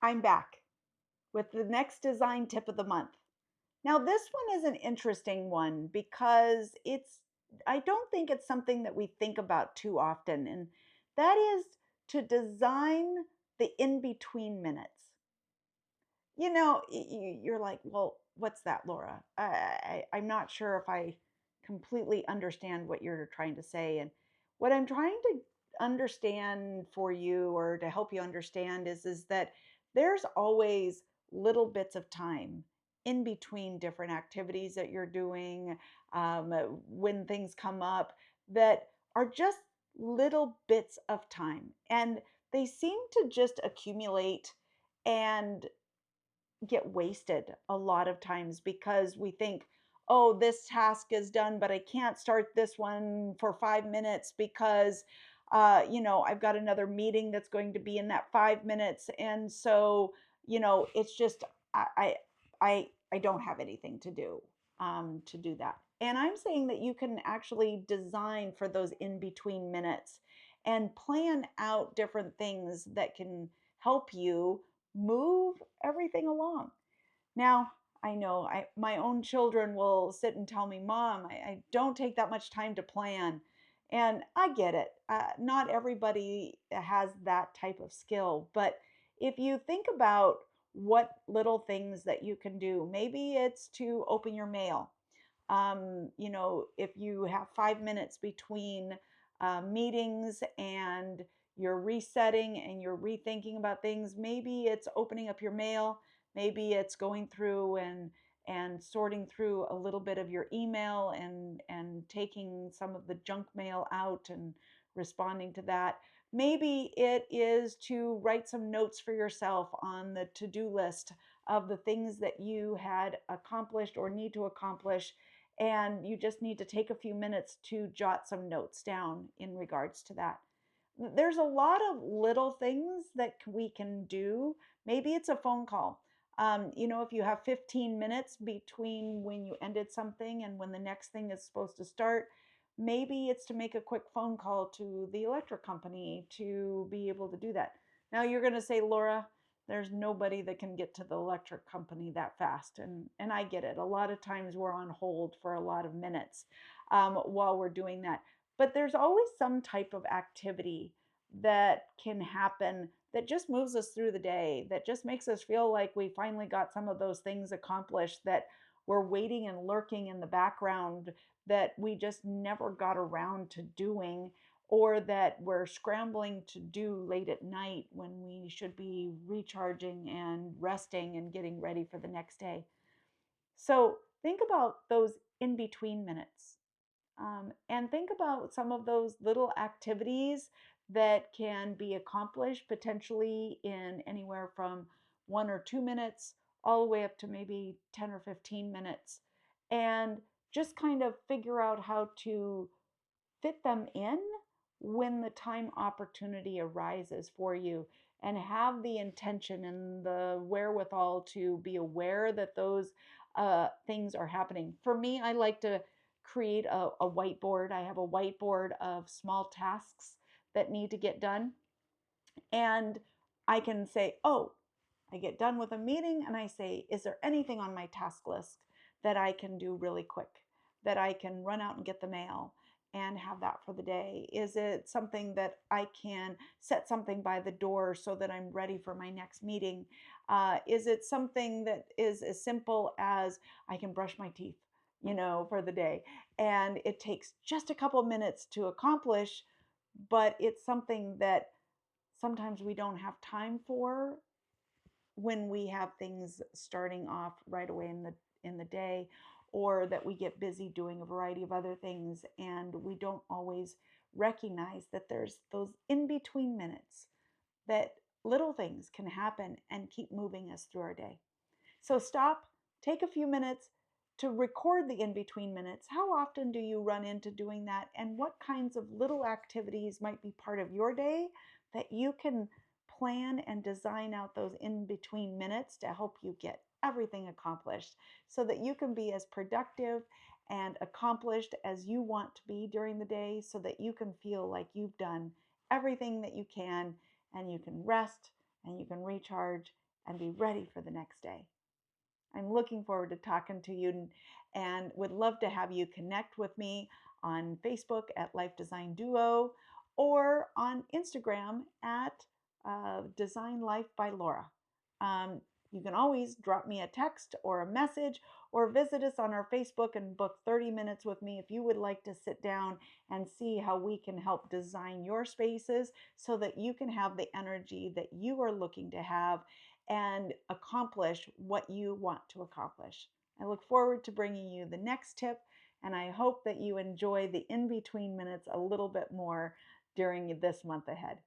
I'm back with the next design tip of the month. Now, this one is an interesting one because I don't think it's something that we think about too often, and that is to design the in between minutes. You're like, well, what's that, Laura? I'm not sure if I completely understand what you're trying to say. And what I'm trying to understand for you or to help you understand is that there's always little bits of time in between different activities that you're doing when things come up that are just little bits of time. And they seem to just accumulate and get wasted a lot of times because we think, oh, this task is done, but I can't start this one for 5 minutes because, I've got another meeting that's going to be in that 5 minutes. And so, it's just, I don't have anything to do that. And I'm saying that you can actually design for those in between minutes and plan out different things that can help you move everything along. Now, I know my own children will sit and tell me, Mom, I don't take that much time to plan. And I get it. Not everybody has that type of skill. But if you think about what little things that you can do, maybe it's to open your mail. If you have 5 minutes between meetings and you're resetting and you're rethinking about things, maybe it's opening up your mail. Maybe it's going through and sorting through a little bit of your email and taking some of the junk mail out and responding to that. Maybe it is to write some notes for yourself on the to-do list of the things that you had accomplished or need to accomplish, and you just need to take a few minutes to jot some notes down in regards to that. There's a lot of little things that we can do. Maybe it's a phone call. If you have 15 minutes between when you ended something and when the next thing is supposed to start, maybe it's to make a quick phone call to the electric company to be able to do that. Now you're going to say, Laura, there's nobody that can get to the electric company that fast. And I get it. A lot of times we're on hold for a lot of minutes while we're doing that. But there's always some type of activity that can happen that just moves us through the day, that just makes us feel like we finally got some of those things accomplished that were waiting and lurking in the background that we just never got around to doing, or that we're scrambling to do late at night when we should be recharging and resting and getting ready for the next day. So think about those in between minutes. And think about some of those little activities that can be accomplished potentially in anywhere from 1 or 2 minutes all the way up to maybe 10 or 15 minutes. And just kind of figure out how to fit them in when the time opportunity arises for you, and have the intention and the wherewithal to be aware that those things are happening. For me, I like to create a whiteboard. I have a whiteboard of small tasks that need to get done. And I can say, oh, I get done with a meeting and I say, is there anything on my task list that I can do really quick, that I can run out and get the mail and have that for the day? Is it something that I can set something by the door so that I'm ready for my next meeting? Is it something that is as simple as I can brush my teeth, for the day? And it takes just a couple minutes to accomplish, but it's something that sometimes we don't have time for when we have things starting off right away in the day, or that we get busy doing a variety of other things and we don't always recognize that there's those in between minutes, that little things can happen and keep moving us through our day. So stop, take a few minutes to record the in between minutes. How often do you run into doing that? And what kinds of little activities might be part of your day that you can plan and design out those in between minutes to help you get everything accomplished so that you can be as productive and accomplished as you want to be during the day, so that you can feel like you've done everything that you can, and you can rest and you can recharge and be ready for the next day. I'm looking forward to talking to you and would love to have you connect with me on Facebook at Life Design Duo or on Instagram at Design Life by Laura. Um, you can always drop me a text or a message or visit us on our Facebook and book 30 minutes with me if you would like to sit down and see how we can help design your spaces so that you can have the energy that you are looking to have and accomplish what you want to accomplish. I look forward to bringing you the next tip, and I hope that you enjoy the in between minutes a little bit more during this month ahead.